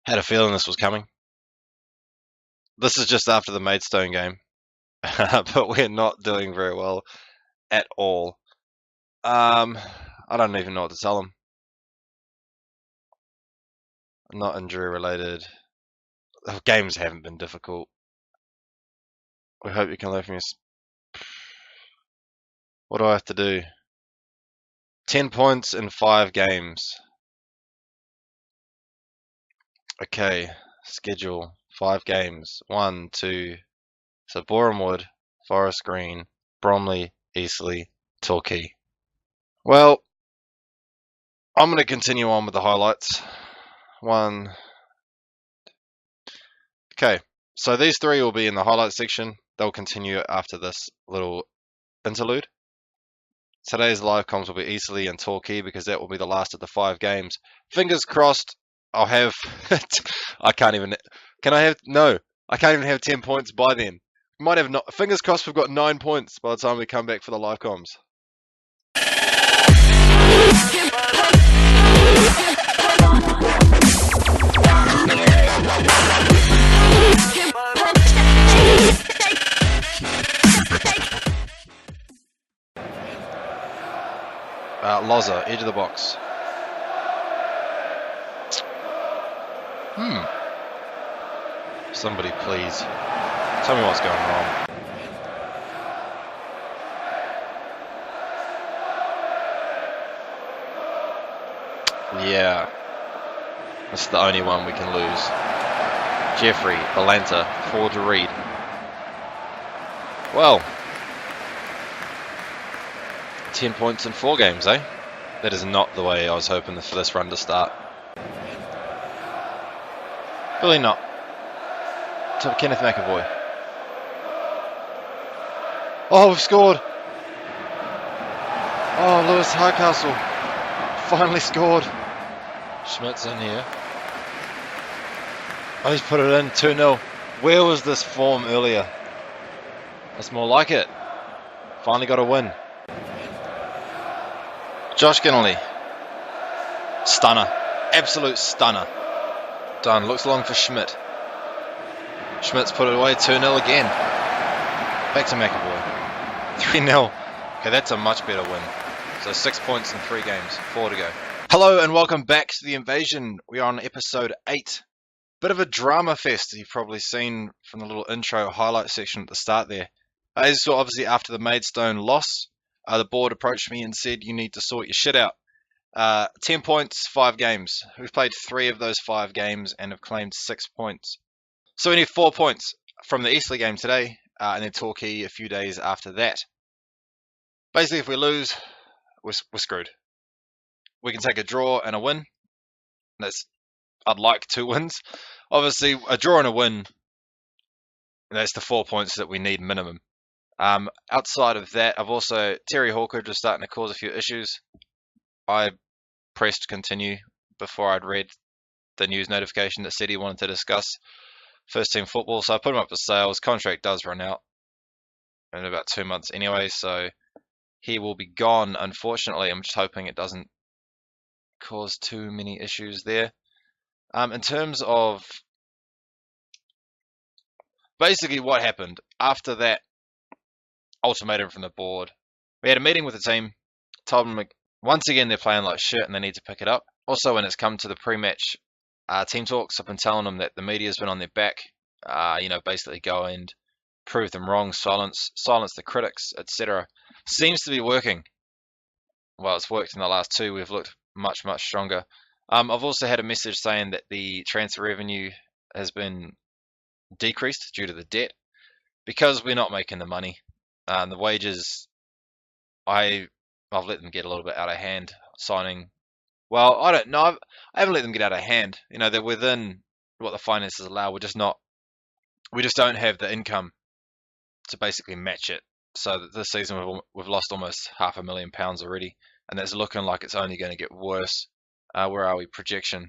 Had a feeling this was coming. This is just after the Maidstone game, but we're not doing very well at all. I don't even know what to tell them. Not injury related. The games haven't been difficult. We hope you can learn from us. What do I have to do? 10 points in 5 games. Okay, schedule 5 games. 1, 2. So Borehamwood, Forest Green, Bromley, Eastleigh, Torquay. Well, I'm going to continue on with the highlights. 1. Okay, so these 3 will be in the highlights section. They'll continue after this little interlude. Today's live comms will be Eastleigh and Torquay because that will be the last of the 5 games. Fingers crossed I'll have... I can't even... Can I have... No, I can't even have 10 points by then. Might have not... Fingers crossed we've got 9 points by the time we come back for the live comms. Loza, edge of the box. Somebody please tell me what's going wrong. Yeah, that's the only one we can lose. Jeffrey, Balanta, forward to Reed. Well, 10 points in 4 games, eh? That is not the way I was hoping for this run to start. Really not. To Kenneth McAvoy. Oh, we've scored! Oh, Lewis Hardcastle finally scored. Schmidt's in here. Oh, he's put it in, 2-0. Where was this form earlier? That's more like it. Finally got a win. Josh Ginnelly. Stunner. Absolute stunner. Done. Looks long for Schmidt. Schmidt's put it away. 2-0 again. Back to McAvoy. 3-0. Okay, that's a much better win. So 6 points in 3 games. 4 to go. Hello and welcome back to the Invasion. We are on episode 8. Bit of a drama fest, you've probably seen from the little intro highlight section at the start there. As you saw, obviously after the Maidstone loss, the board approached me and said you need to sort your shit out. 10 points, 5 games. We've played 3 of those 5 games and have claimed 6 points. So we need 4 points from the Eastleigh game today, and then Torquay a few days after that. Basically, if we lose, we're screwed. We can take a draw and a win. I'd like 2 wins. Obviously, a draw and a win, that's the 4 points that we need minimum. Outside of that, Terry Hawkridge was starting to cause a few issues. I pressed continue before I'd read the news notification that said he wanted to discuss first team football, so I put him up for sale. His contract does run out in about 2 months anyway, so he will be gone, unfortunately. I'm just hoping it doesn't cause too many issues there. In terms of basically what happened after that ultimatum from the board, we had a meeting with the team, told them once again they're playing like shit and they need to pick it up. Also, when it's come to the pre-match team talks, I've been telling them that the media's been on their back, basically go and prove them wrong, silence the critics, etc. Seems to be working. Well, it's worked in the last 2. We've looked much stronger. I've also had a message saying that the transfer revenue has been decreased due to the debt because we're not making the money. The wages, I've let them get a little bit out of hand signing. Well, I don't know. I haven't let them get out of hand. They're within what the finances allow. We just don't have the income to basically match it. So this season we've lost almost £500,000 already, and that's looking like it's only going to get worse. Where are we? Projection.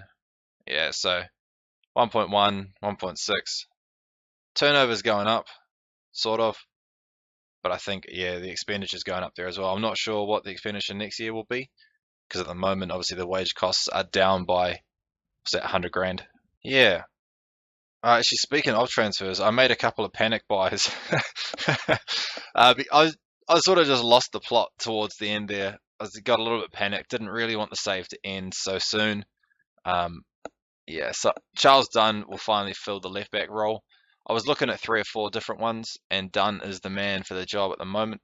Yeah, so 1.1, 1.6. Turnover's going up, sort of. But I think, yeah, the expenditure's going up there as well. I'm not sure what the expenditure next year will be, because at the moment, obviously, the wage costs are down by, what's that, 100 grand. Yeah. Actually, speaking of transfers, I made a couple of panic buys. I sort of just lost the plot towards the end there. Got a little bit panicked. Didn't really want the save to end so soon. Um, yeah, so Charles Dunn will finally fill the left back role. I was looking at 3 or 4 different ones, and Dunn is the man for the job at the moment.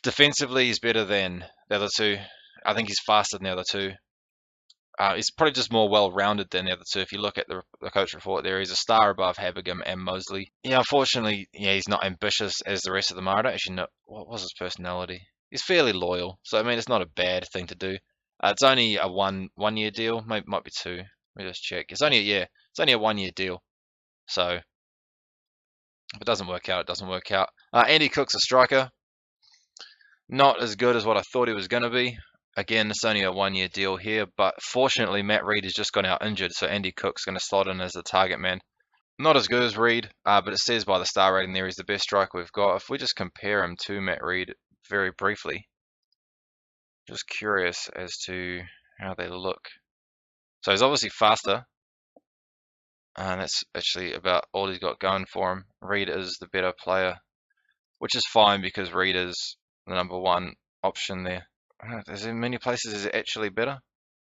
Defensively, he's better than the other two. I think he's faster than the other two. He's probably just more well-rounded than the other two. If you look at the coach report there, he's a star above Habergam and Mosley. Yeah, unfortunately, yeah, he's not ambitious as the rest of them are. I don't actually know what was his personality. He's fairly loyal, so I mean, it's not a bad thing to do. It's only a one-year deal, might be 2. Let me just check. It's only a 1-year deal. So if it doesn't work out, it doesn't work out. Andy Cook's a striker, not as good as what I thought he was going to be. Again, it's only a 1-year deal here, but fortunately Matt Reed has just gone out injured, so Andy Cook's going to slot in as the target man. Not as good as Reed, but it says by the star rating there he's the best striker we've got. If we just compare him to Matt Reed very briefly, just curious as to how they look. So he's obviously faster, and that's actually about all he's got going for him. Reed is the better player, which is fine because Reed is the #1 option there. Is there many places is it actually better?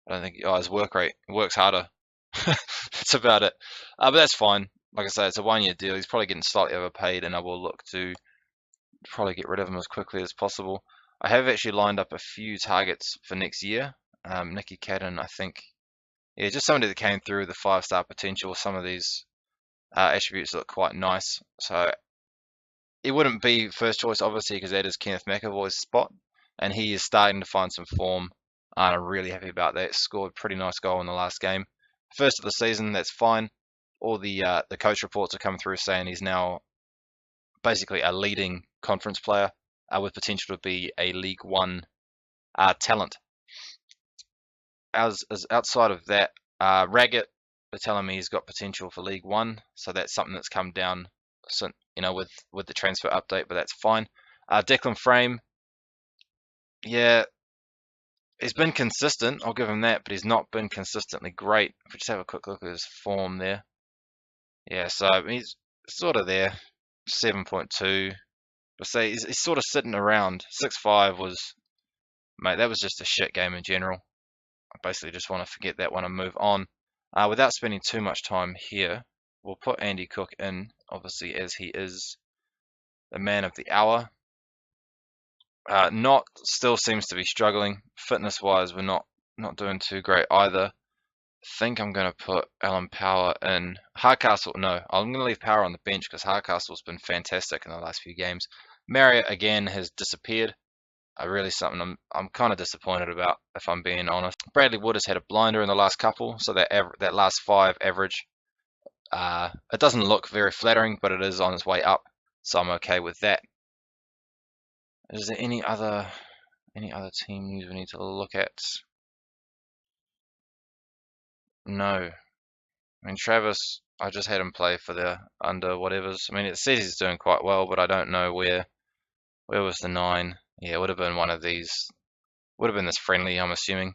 I don't think. Oh, his work rate works harder. That's about it. But that's fine. Like I say, it's a 1-year deal. He's probably getting slightly overpaid, and I will look to probably get rid of him as quickly as possible. I have actually lined up a few targets for next year. Nicky Cadden, I think. Yeah, just somebody that came through the 5-star potential. Some of these attributes look quite nice. So it wouldn't be first choice, obviously, because that is Kenneth McAvoy's spot, and he is starting to find some form. And I'm really happy about that. Scored a pretty nice goal in the last game. First of the season, that's fine. All the coach reports are coming through saying he's now basically a leading conference player with potential to be a League One talent. As outside of that, Raggett, they're telling me he's got potential for League One, so that's something that's come down, with the transfer update, but that's fine. Declan Frame, yeah, he's been consistent. I'll give him that, but he's not been consistently great. If we just have a quick look at his form there, yeah, so he's sort of there, 7.2. But say he's sort of sitting around 6.5 was, mate, that was just a shit game in general. I basically just want to forget that one and move on. Without spending too much time here, we'll put Andy Cook in, obviously, as he is the man of the hour. Not still seems to be struggling. Fitness-wise, we're not doing too great either. I think I'm going to put Alan Power in. Hardcastle, no, I'm going to leave Power on the bench because Hardcastle's been fantastic in the last few games. Marriott, again, has disappeared. Really something I'm kind of disappointed about, if I'm being honest. Bradley Wood has had a blinder in the last couple, so that last 5 average, it doesn't look very flattering, but it is on its way up, so I'm okay with that. Is there any other team news we need to look at? No. I mean, Travis, I just had him play for the under whatevers. I mean, it says he's doing quite well, but I don't know where was the 9. Yeah, it would have been one of these. Would have been this friendly, I'm assuming.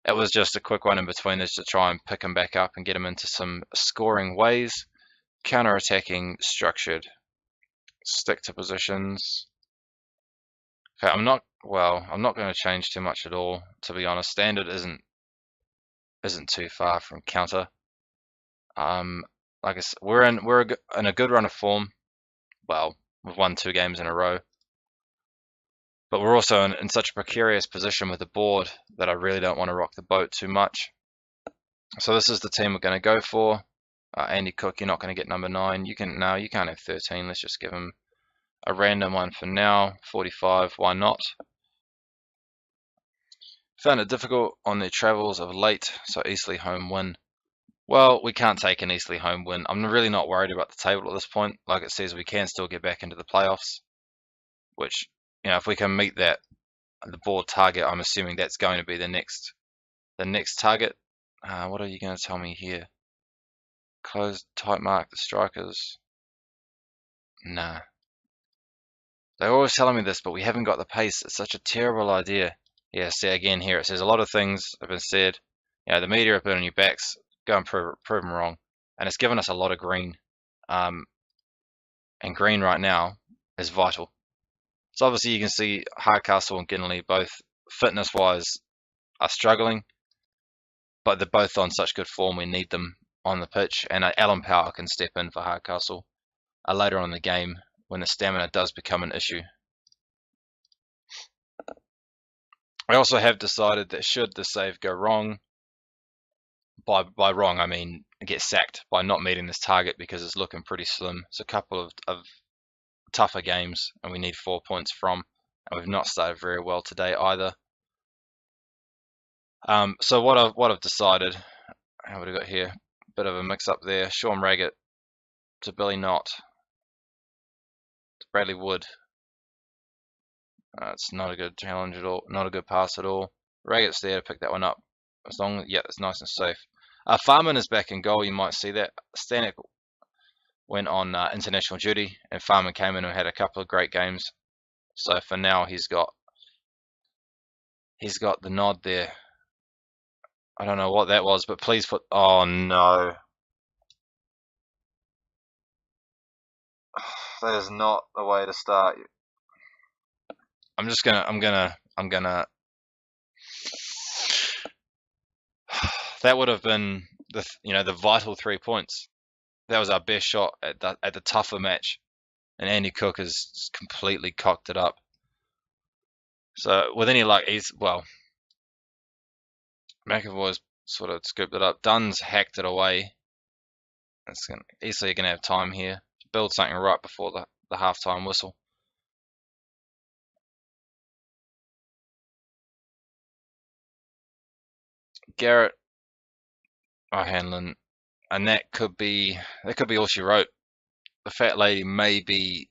It was just a quick one in between this to try and pick him back up and get him into some scoring ways. Counter-attacking, structured, stick to positions. Okay, I'm not going to change too much at all, to be honest. Standard isn't too far from counter. Like I said, we're in a good run of form. Well, we've won 2 games in a row. But we're also in such a precarious position with the board that I really don't want to rock the boat too much. So this is the team we're going to go for. Andy Cook, you're not going to get number 9. You can't have 13. Let's just give him a random one for now. 45, why not? Found it difficult on their travels of late, so Eastleigh home win. Well, we can't take an Eastleigh home win. I'm really not worried about the table at this point. Like it says, we can still get back into the playoffs, which, if we can meet the board target, I'm assuming that's going to be the next target. What are you going to tell me here? Close, tight mark the strikers. Nah. They're always telling me this, but we haven't got the pace. It's such a terrible idea. Yeah, see again here, it says a lot of things have been said. The media have been on your backs. go and prove them wrong. And it's given us a lot of green. And green right now is vital. So obviously you can see Hardcastle and Ginley both fitness-wise are struggling, but they're both on such good form we need them on the pitch. And Alan Power can step in for Hardcastle later on in the game when the stamina does become an issue. I also have decided that should the save go wrong, by wrong I mean get sacked by not meeting this target because it's looking pretty slim. It's a couple of tougher games and we need 4 points from, and we've not started very well today either. So what I've decided, how would I got here? Bit of a mix up there. Sean Raggett to Billy Knott to Bradley Wood. It's not a good challenge at all, not a good pass at all. Raggett's there to pick that one up. As long as, yeah, it's nice and safe. Farman is back in goal, you might see that. Stanek went on international duty and Farman came in and had a couple of great games. So for now he's got the nod there. I don't know what that was, but please put, oh no. That is not the way to start. I'm gonna that would have been the vital 3 points. That was our best shot at the tougher match, and Andy Cook has completely cocked it up. So with any luck, McAvoy's sort of scooped it up. Dunn's hacked it away. Eastleigh gonna have time here to build something right before the halftime whistle. Garrett, O'Hanlon, and that could be all she wrote. The fat lady may be,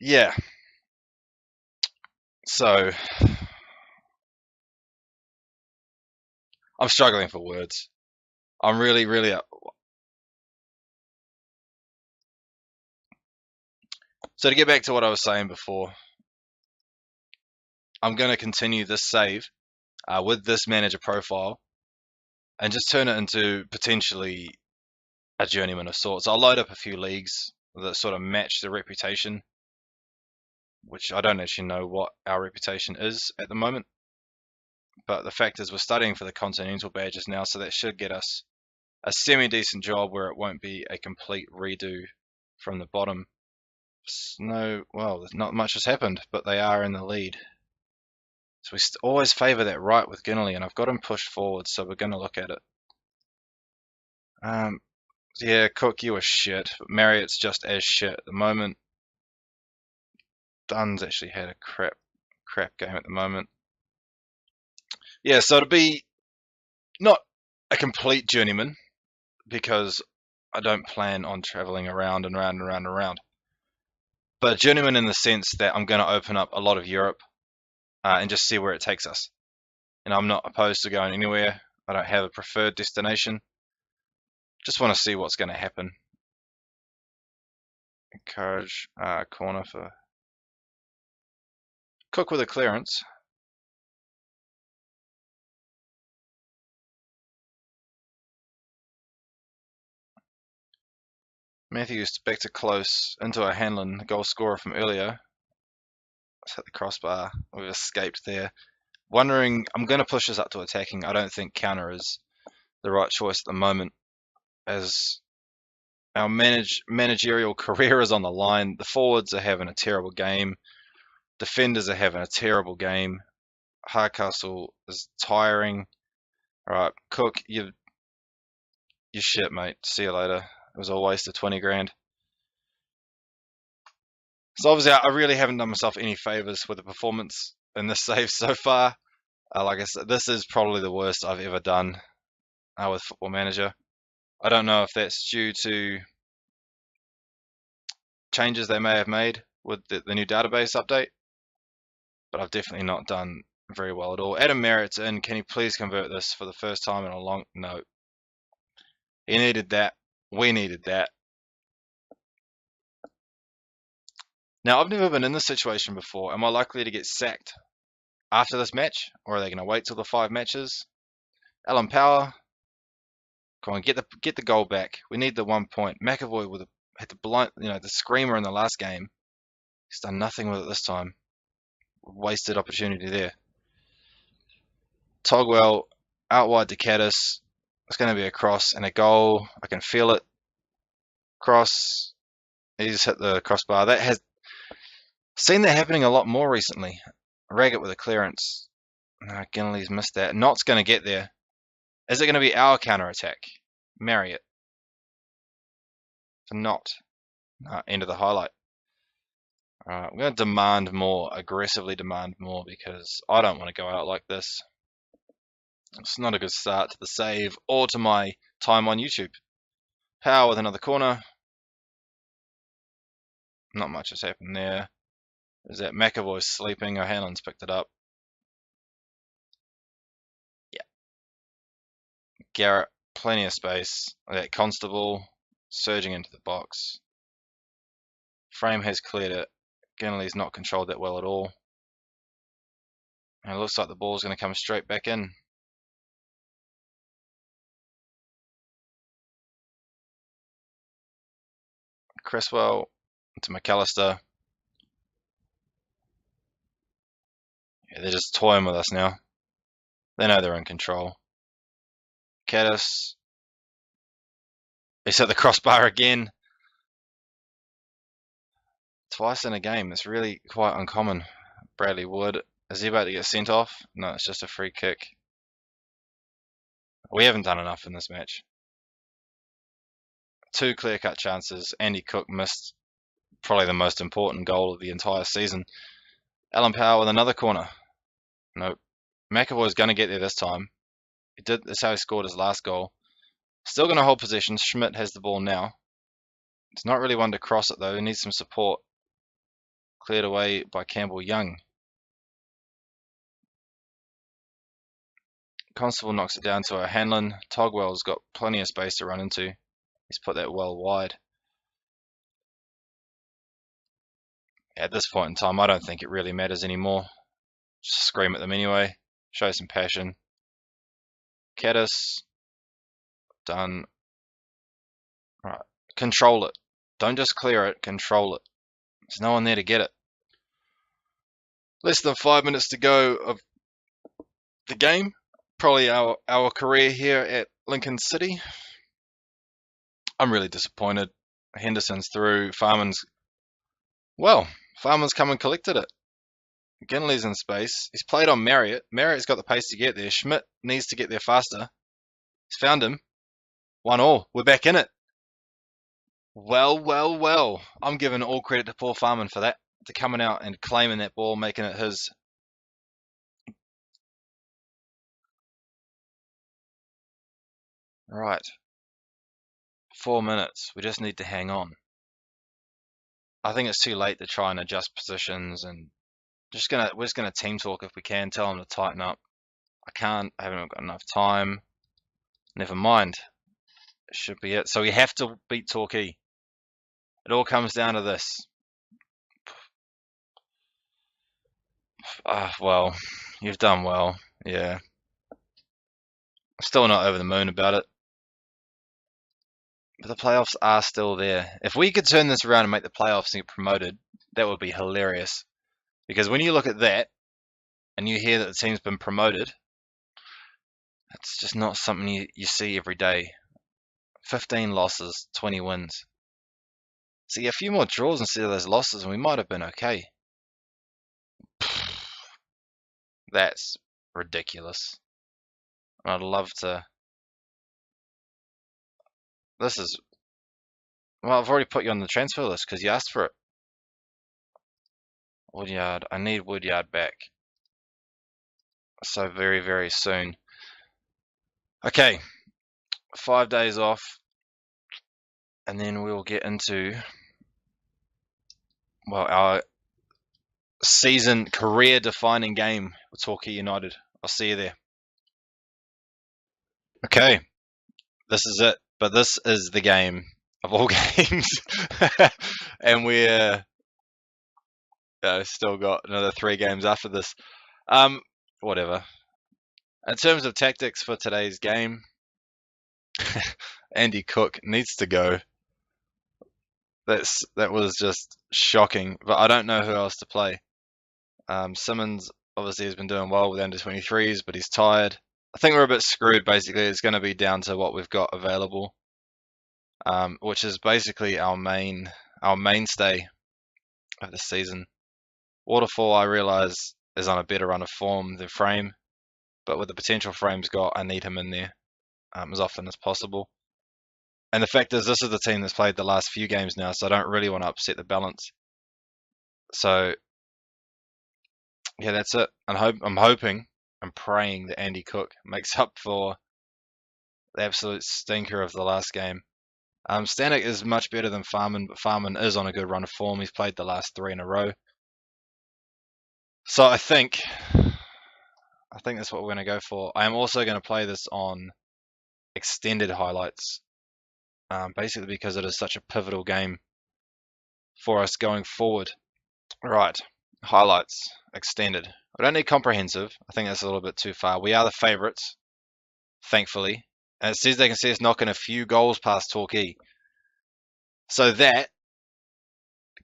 yeah. So I'm struggling for words. I'm really so to get back to what I was saying before, I'm going to continue this save with this manager profile and just turn it into potentially a journeyman of sorts. I'll load up a few leagues that sort of match the reputation, which I don't actually know what our reputation is at the moment. But the fact is we're studying for the Continental badges now, so that should get us a semi-decent job where it won't be a complete redo from the bottom. Well, not much has happened, but they are in the lead. So we always favour that right with Ginley, and I've got him pushed forward, so we're going to look at it. Yeah, Cook, you were shit, but Marriott's just as shit at the moment. Dunn's actually had a crap game at the moment. Yeah, so to be not a complete journeyman, because I don't plan on travelling around and around and around and around, but a journeyman in the sense that I'm going to open up a lot of Europe and just see where it takes us. And I'm not opposed to going anywhere. I don't have a preferred destination. Just want to see what's going to happen. Encourage corner for Cook with a clearance. Matthews back to close into a Hanlon, the goal scorer from earlier. Let's hit the crossbar. We've escaped there. Wondering, I'm going to push this up to attacking. I don't think counter is the right choice at the moment, as our managerial career is on the line. The forwards are having a terrible game. Defenders are having a terrible game. Hardcastle is tiring. All right, Cook, you shit, mate. See you later. It was a waste of 20 grand. So obviously, I really haven't done myself any favors with the performance in this save so far. Like I said, this is probably the worst I've ever done with Football Manager. I don't know if that's due to changes they may have made with the new database update, but I've definitely not done very well at all. Adam Merritt's in. Can you please convert this for the first time in a long... No. He needed that. We needed that. Now, I've never been in this situation before. Am I likely to get sacked? after this match, or are they going to wait till the 5 matches? Alan Power, come on, get the goal back. We need the 1 point. McAvoy had the screamer in the last game. He's done nothing with it this time. Wasted opportunity there. Togwell out wide to Caddis. It's going to be a cross and a goal. I can feel it. Cross. He's hit the crossbar. That has seen that happening a lot more recently. Raggett with a clearance. No, Ginley's missed that. Nott's going to get there. Is it going to be our counter attack? Marry it. For Nott. End of the highlight. Alright, I'm going to demand more, aggressively demand more, because I don't want to go out like this. It's not a good start to the save or to my time on YouTube. Power with another corner. Not much has happened there. Is that McAvoy sleeping? O'Hanlon's picked it up. Yeah. Garrett, plenty of space. That Constable surging into the box. Frame has cleared it. Ginley's not controlled that well at all. And it looks like the ball's going to come straight back in. Cresswell to McAllister. Yeah, they're just toying with us now. They know they're in control. Caddis. He's at the crossbar again. Twice in a game. It's really quite uncommon. Bradley Wood. Is he about to get sent off? No, it's just a free kick. We haven't done enough in this match. 2 clear-cut chances. Andy Cook missed probably the most important goal of the entire season. Alan Power with another corner. Nope. McAvoy's going to get there this time. That's how he scored his last goal. Still going to hold possession. Schmidt has the ball now. It's not really one to cross it though. He needs some support. Cleared away by Campbell Young. Constable knocks it down to O'Hanlon. Togwell's got plenty of space to run into. He's put that well wide. At this point in time, I don't think it really matters anymore. Just scream at them anyway. Show some passion. Caddis. Done. Right. Control it. Don't just clear it, control it. There's no one there to get it. Less than 5 minutes to go of the game. Probably our career here at Lincoln City. I'm really disappointed. Henderson's through. Farman's come and collected it. Ginley's in space. He's played on Marriott. Marriott's got the pace to get there. Schmidt needs to get there faster. He's found him. 1-1. We're back in it. Well. I'm giving all credit to Paul Farman for that. To coming out and claiming that ball, making it his. Right. 4 minutes. We just need to hang on. I think it's too late to try and adjust positions, and we're just gonna team talk if we can. Tell them to tighten up. I haven't got enough time. Never mind. It should be it. So we have to beat Torquay. It all comes down to this. Well, you've done well. Yeah. Still not over the moon about it. But the playoffs are still there. If we could turn this around and make the playoffs and get promoted, that would be hilarious. Because when you look at that, and you hear that the team's been promoted, it's just not something you see every day. 15 losses, 20 wins. See, a few more draws instead of those losses, and we might have been okay. That's ridiculous. I'd love to. Well, I've already put you on the transfer list because you asked for it. Woodyard. I need Woodyard back. So very, very soon. Okay. 5 days off. And then we'll get into, well, our season career-defining game with Torquay United. I'll see you there. Okay. This is it. But this is the game of all games. And we're still got another 3 games after this. Whatever. In terms of tactics for today's game, Andy Cook needs to go. That was just shocking, but I don't know who else to play. Simmons obviously has been doing well with under 23s, but he's tired. I think we're a bit screwed. Basically, it's going to be down to what we've got available, which is basically our mainstay of the season. Waterfall, I realise, is on a better run of form than Frame, but with the potential Frame's got, I need him in there as often as possible. And the fact is, this is the team that's played the last few games now, so I don't really want to upset the balance. So, yeah, that's it. I'm hoping, I'm praying that Andy Cook makes up for the absolute stinker of the last game. Stanek is much better than Farman, but Farman is on a good run of form. He's played the last 3 in a row. So I think that's what we're going to go for. I am also going to play this on extended highlights. Basically because it is such a pivotal game for us going forward. Right, highlights, extended. We don't need comprehensive. I think that's a little bit too far. We are the favourites, thankfully. And it says they can see us knocking a few goals past Torquay. So that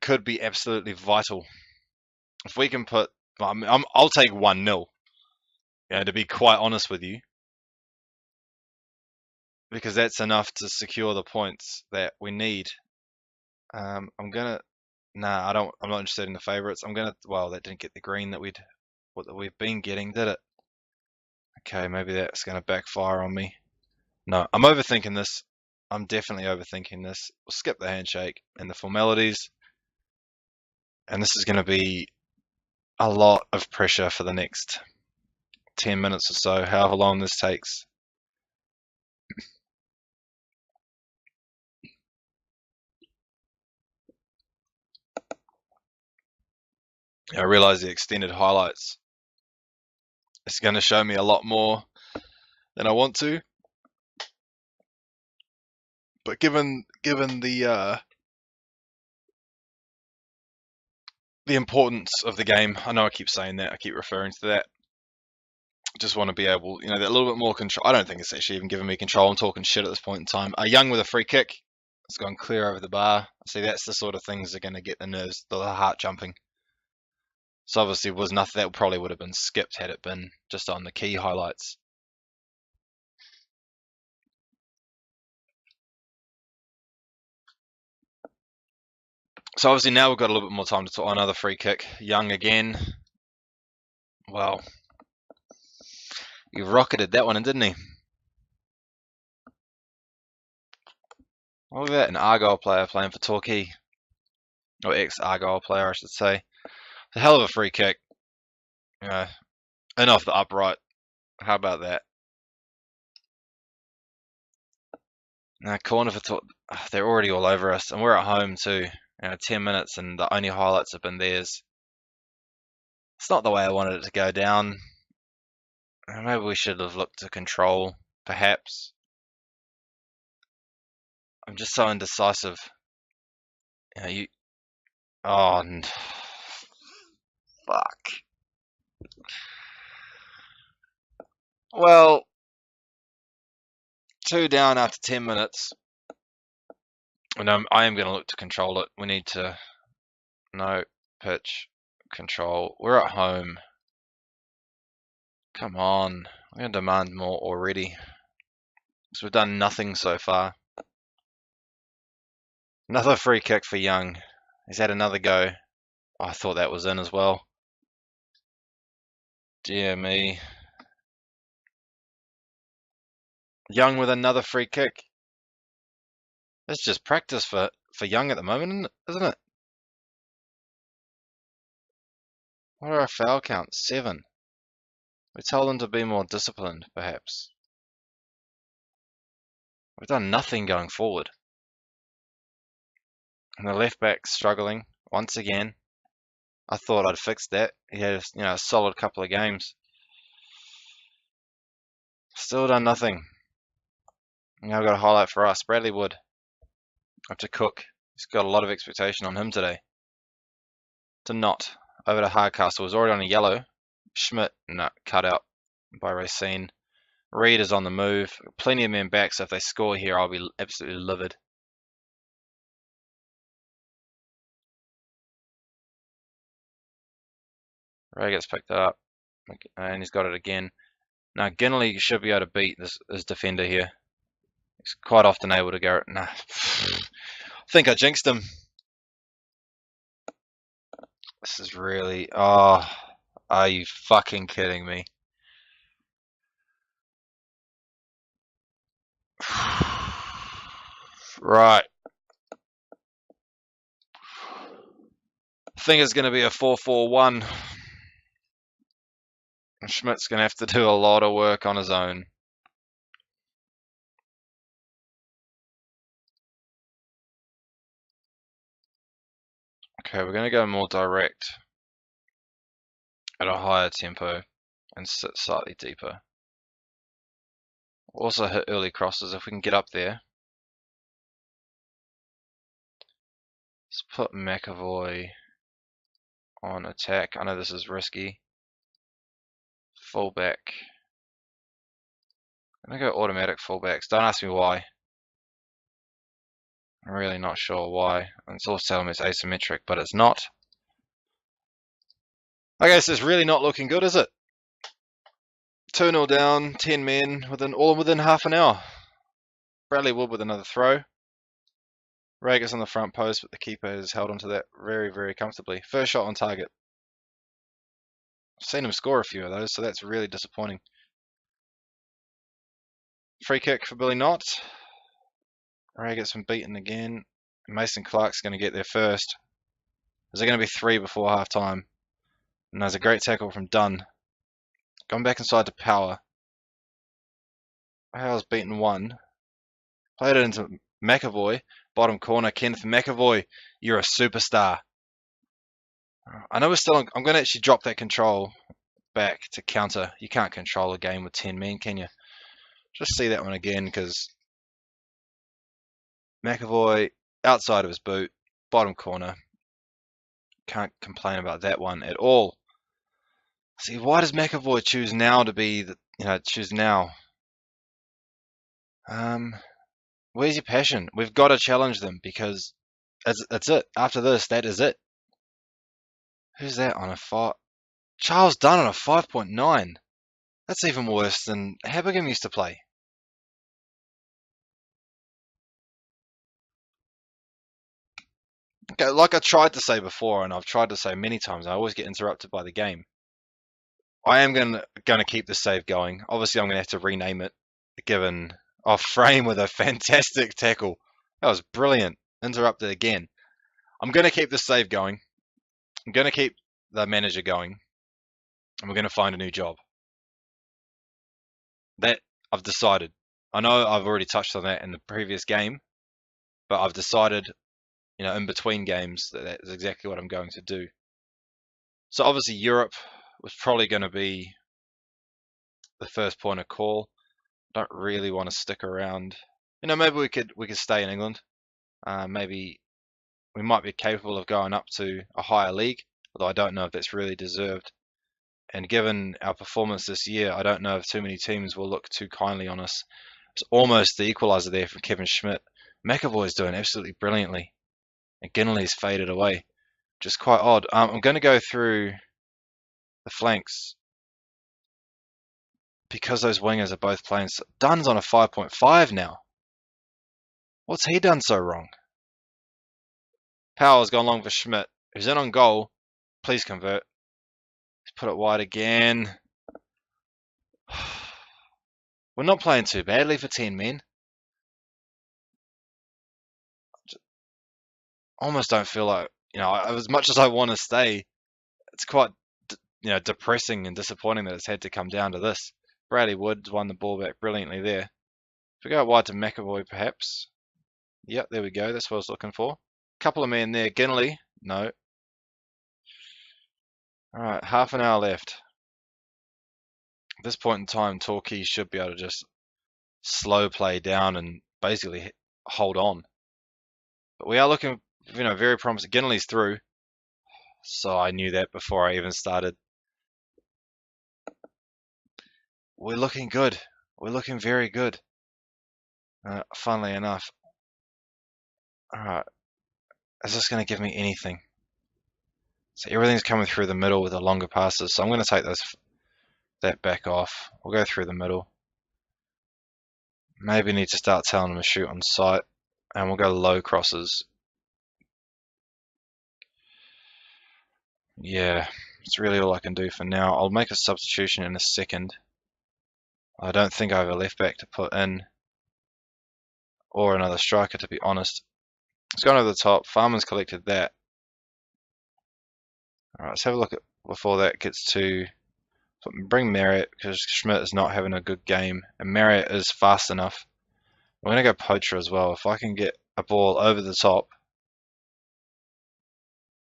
could be absolutely vital. If we can put, I'll take 1-0, to be quite honest with you. Because that's enough to secure the points that we need. I'm not interested in the favourites. Well, that didn't get the green that we've been getting, did it? Okay, maybe that's gonna backfire on me. No, I'm overthinking this. I'm definitely overthinking this. We'll skip the handshake and the formalities. And this is gonna be a lot of pressure for the next 10 minutes or so, however long this takes. I realize the extended highlights is going to show me a lot more than I want to, but given the importance of the game, I know I keep saying that, I keep referring to that. I just want to be able, that little bit more control. I don't think it's actually even giving me control. I'm talking shit at this point in time. Young with a free kick. It's gone clear over the bar. See, that's the sort of things that are going to get the nerves, the heart jumping. So obviously was nothing that probably would have been skipped had it been just on the key highlights. So obviously now we've got a little bit more time to talk. Another free kick. Young again. Well, he rocketed that one in, didn't he? Look at that, an Argyle player playing for Torquay. Or ex-Argyle player, I should say. It's a hell of a free kick. And off the upright. How about that? Now, corner for Torquay. They're already all over us, and we're at home too. 10 minutes, and the only highlights have been theirs. It's not the way I wanted it to go down. Maybe we should have looked to control, perhaps. I'm just so indecisive. Oh, fuck. Well, 2 down after 10 minutes. And I am going to look to control it. We need to... No, pitch, control. We're at home. Come on. We're going to demand more already. Because we've done nothing so far. Another free kick for Young. He's had another go. Oh, I thought that was in as well. Dear me. Young with another free kick. It's just practice for Young at the moment, isn't it? What are our foul counts? 7. We tell them to be more disciplined, perhaps. We've done nothing going forward. And the left back's struggling once again. I thought I'd fixed that. He had a solid couple of games. Still done nothing. Now I've got a highlight for us. Bradley Wood. Up to Cook. He's got a lot of expectation on him today. To not. Over to Hardcastle. Was already on a yellow. Schmidt, no, cut out by Racine. Reed is on the move. Plenty of men back, so if they score here, I'll be absolutely livid. Ray gets picked up, and he's got it again. Now, Ginley should be able to beat this defender here. He's quite often able to go. Nah, I think I jinxed him. This is really. Oh, are you fucking kidding me? Right. I think it's going to be a 4-4-1. Schmidt's going to have to do a lot of work on his own. Okay, we're going to go more direct at a higher tempo and sit slightly deeper. We'll also hit early crosses if we can get up there. Let's put McAvoy on attack. I know this is risky. Fullback. I'm going to go automatic fullbacks. Don't ask me why. I'm really not sure why. It's also telling me it's asymmetric, but it's not. Okay, this is really not looking good, is it? 2-0 down, 10 men, all within half an hour. Bradley Wood with another throw. Ragus on the front post, but the keeper has held onto that very, very comfortably. First shot on target. I've seen him score a few of those, so that's really disappointing. Free kick for Billy Knott. Ray gets been beaten again. Mason Clark's going to get there first. Is there going to be 3 before half time? And there's a great tackle from Dunn. Going back inside to Power. Power's beaten 1. Played it into McAvoy. Bottom corner, Kenneth McAvoy. You're a superstar. I know we're still on. I'm going to actually drop that control back to counter. You can't control a game with 10 men, can you? Just see that one again, because McAvoy, outside of his boot, bottom corner. Can't complain about that one at all. See, why does McAvoy choose now to be choose now? Where's your passion? We've got to challenge them, because that's it. After this, that is it. Who's that on a 5? Charles Dunn on a 5.9. That's even worse than Habigam used to play. Okay, like I tried to say before, and I've tried to say many times, I always get interrupted by the game. I am going to keep the save going. Obviously, I'm going to have to rename it, given off frame with a fantastic tackle. That was brilliant. Interrupted again. I'm going to keep the save going. I'm going to keep the manager going. And we're going to find a new job. That I've decided. I know I've already touched on that in the previous game, but I've decided, in between games, that is exactly what I'm going to do. So obviously Europe was probably going to be the first point of call. I don't really want to stick around. Maybe we could stay in England. Maybe we might be capable of going up to a higher league, although I don't know if that's really deserved. And given our performance this year, I don't know if too many teams will look too kindly on us. It's almost the equaliser there from Kevin Schmidt. McAvoy's doing absolutely brilliantly. And Ginley's faded away. Just quite odd. I'm going to go through the flanks, because those wingers are both playing. Dunn's on a 5.5 now. What's he done so wrong? Power's gone long for Schmidt, who's in on goal. Please convert. Let's put it wide again. We're not playing too badly for 10 men. Almost don't feel like, as much as I want to stay, it's quite, depressing and disappointing that it's had to come down to this. Bradley Woods won the ball back brilliantly there. If we go wide to McAvoy, perhaps. Yep, there we go. That's what I was looking for. Couple of men there. Ginley, no. Alright, half an hour left. At this point in time, Torquay should be able to just slow play down and basically hold on. But we are looking, very promising. Ginley's through. So I knew that before I even started. we're looking good. We're looking very good. Funnily enough. Alright. Is this going to give me anything? So everything's coming through the middle with the longer passes. So I'm going to take that back off. We'll go through the middle. Maybe need to start telling them to shoot on sight. And we'll go low crosses. Yeah, it's really all I can do for now. I'll make a substitution in a second. I don't think I have a left back to put in. Or another striker, to be honest. It's gone over the top. Farman's collected that. Alright, let's have a look at before that gets to bring Marriott, because Schmidt is not having a good game, and Marriott is fast enough. I'm going to go Poacher as well. If I can get a ball over the top,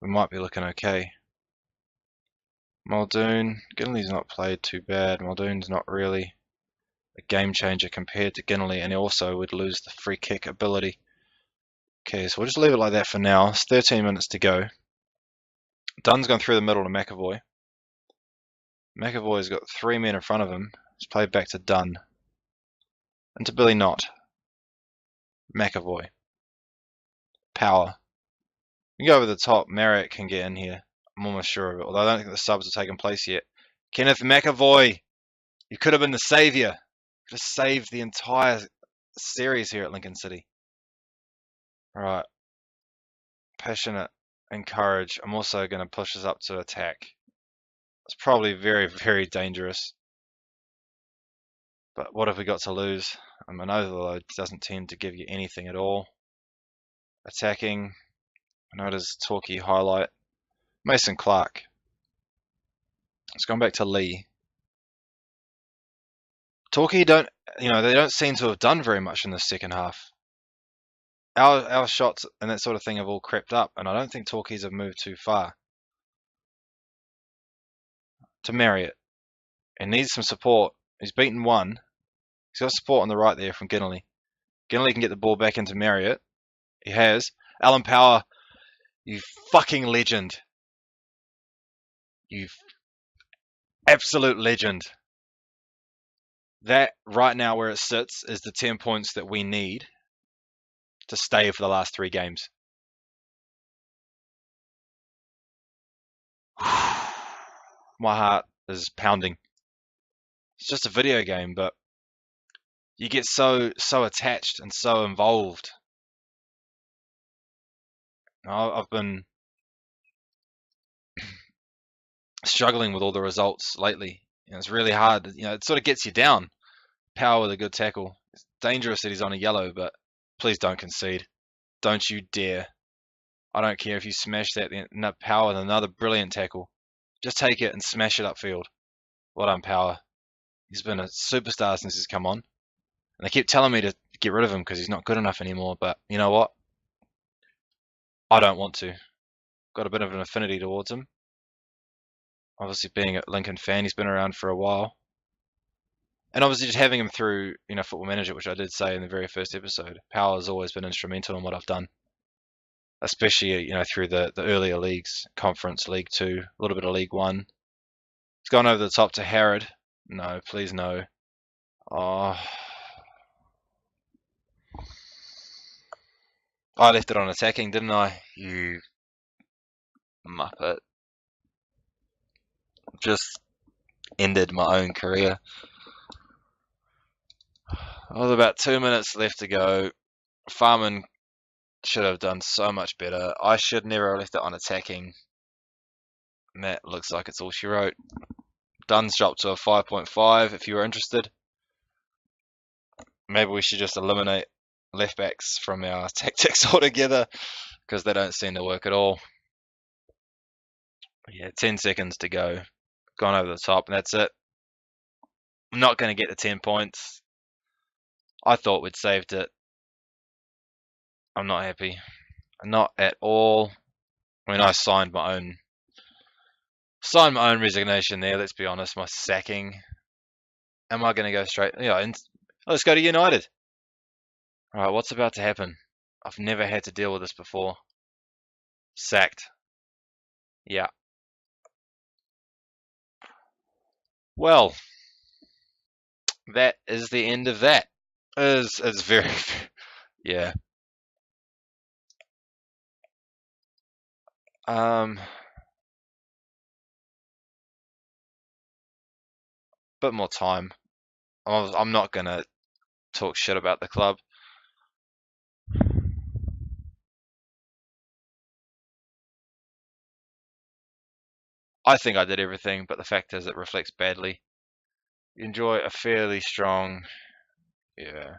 we might be looking okay. Muldoon, Ginley's not played too bad. Muldoon's not really a game changer compared to Ginley, and he also would lose the free kick ability. Okay, so we'll just leave it like that for now. It's 13 minutes to go. Dunn's gone through the middle to McAvoy. McAvoy's got 3 men in front of him. He's played back to Dunn. Into Billy Knott. McAvoy. Power. You can go over the top. Marriott can get in here. I'm almost sure of it, although I don't think the subs have taken place yet. Kenneth McAvoy! You could have been the saviour. Just saved the entire series here at Lincoln City. Right. Passionate. Encourage. I'm also going to push this up to attack. It's probably very, very dangerous. But what have we got to lose? An overload doesn't tend to give you anything at all. Attacking. I know it is Torquay highlight. Mason Clark. It's gone back to Lee. Torquay they don't seem to have done very much in the second half. Our shots and that sort of thing have all crept up, and I don't think Torquay's have moved too far. To Marriott. He needs some support. He's beaten one. He's got support on the right there from Ginley. Ginley can get the ball back into Marriott. He has. Alan Power, you fucking legend. You absolute legend. That, right now where it sits, is the 10 points that we need to stay for the last 3 games. My heart is pounding. It's just a video game, but you get so attached and so involved. I've been struggling with all the results lately. It's really hard. It sort of gets you down. Power with a good tackle. It's dangerous that he's on a yellow, but please don't concede. Don't you dare. I don't care if you smash that. Power with another brilliant tackle. Just take it and smash it upfield. Well done, Power. He's been a superstar since he's come on. And they keep telling me to get rid of him because he's not good enough anymore. But you know what? I don't want to. Got a bit of an affinity towards him. Obviously, being a Lincoln fan, he's been around for a while. And obviously, just having him through, Football Manager, which I did say in the very first episode, Power has always been instrumental in what I've done. Especially, through the earlier leagues, Conference, League 2, a little bit of League 1. It's gone over the top to Harrod. No, please no. Oh. I left it on attacking, didn't I? You muppet. Just ended my own career. With about 2 minutes left to go. Farman should have done so much better. I should never have left it on attacking. And that looks like it's all she wrote. Dunn's dropped to a 5.5 if you were interested. Maybe we should just eliminate left backs from our tactics altogether, because they don't seem to work at all. Yeah, 10 seconds to go. Gone over the top, and that's it. I'm not going to get the 10 points. I thought we'd saved it. I'm not happy. Not at all. I mean, I signed my own resignation there, let's be honest. My sacking. Am I going to go straight? Let's go to United. Alright, what's about to happen? I've never had to deal with this before. Sacked. Yeah. Well, that is the end of that. It's very, yeah. Bit more time. I'm not gonna talk shit about the club. I think I did everything, but the fact is it reflects badly. You enjoy a fairly strong, yeah.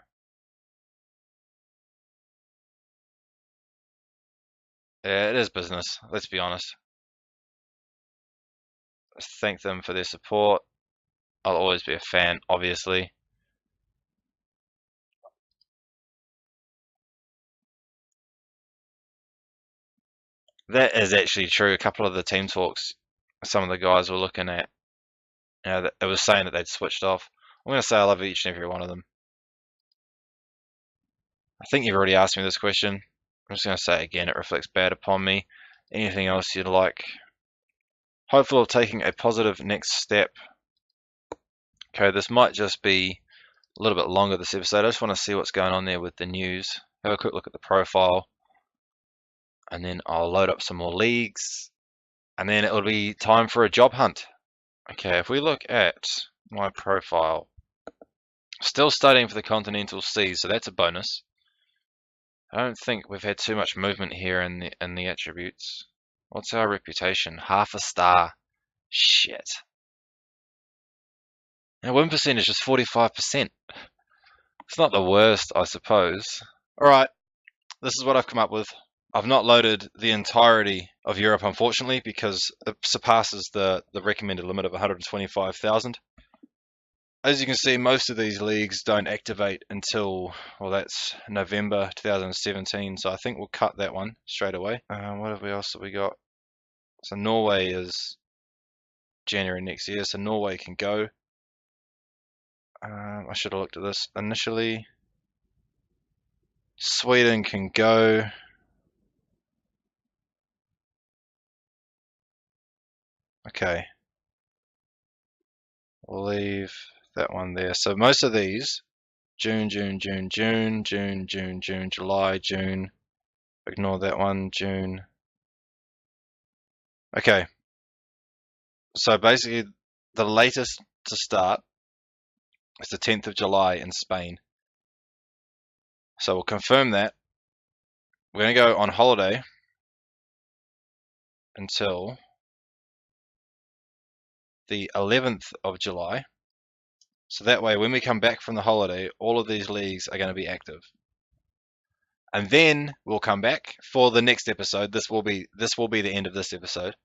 Yeah, it is business, let's be honest. Thank them for their support. I'll always be a fan, obviously. That is actually true. A couple of the team talks some of the guys were looking at, it was saying that they'd switched off. I'm going to say I love each and every one of them. I think you've already asked me this question. I'm just going to say it again, it reflects bad upon me. Anything else you'd like? Hopeful of taking a positive next step. Okay, this might just be a little bit longer this episode. I just want to see what's going on there with the news. Have a quick look at the profile. And then I'll load up some more leagues. And then it'll be time for a job hunt. Okay, if we look at my profile, still studying for the Continental C, so that's a bonus. I don't think we've had too much movement here in the attributes. What's our reputation? Half a star. Shit. Our win percentage is 45%. It's not the worst, I suppose. Alright, this is what I've come up with. I've not loaded the entirety of Europe, unfortunately, because it surpasses the recommended limit of 125,000. As you can see, most of these leagues don't activate until, well, that's November 2017, so I think we'll cut that one straight away. What else have we got? So Norway is January next year, so Norway can go. I should have looked at this initially. Sweden can go. Okay. We'll leave that one there. So most of these, June, June, June, June, June, June, June, July, June. Ignore that one, June. Okay. So basically, the latest to start is the 10th of July in Spain. So we'll confirm that. We're going to go on holiday until the 11th of July. So that way, when we come back from the holiday, all of these leagues are going to be active. And then we'll come back for the next episode. This will be the end of this episode.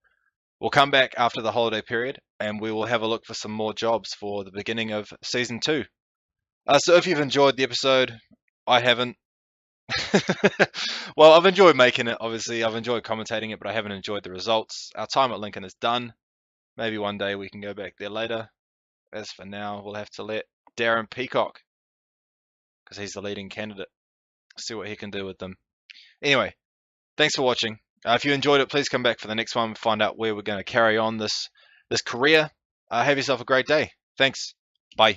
We'll come back after the holiday period, and we will have a look for some more jobs for the beginning of season 2. So if you've enjoyed the episode, I haven't. Well, I've enjoyed making it, obviously. I've enjoyed commentating it, but I haven't enjoyed the results. Our time at Lincoln is done. Maybe one day we can go back there later. As for now, we'll have to let Darren Peacock, because he's the leading candidate, see what he can do with them. Anyway, thanks for watching. If you enjoyed it, please come back for the next one. Find out where we're going to carry on this career. Have yourself a great day. Thanks. Bye.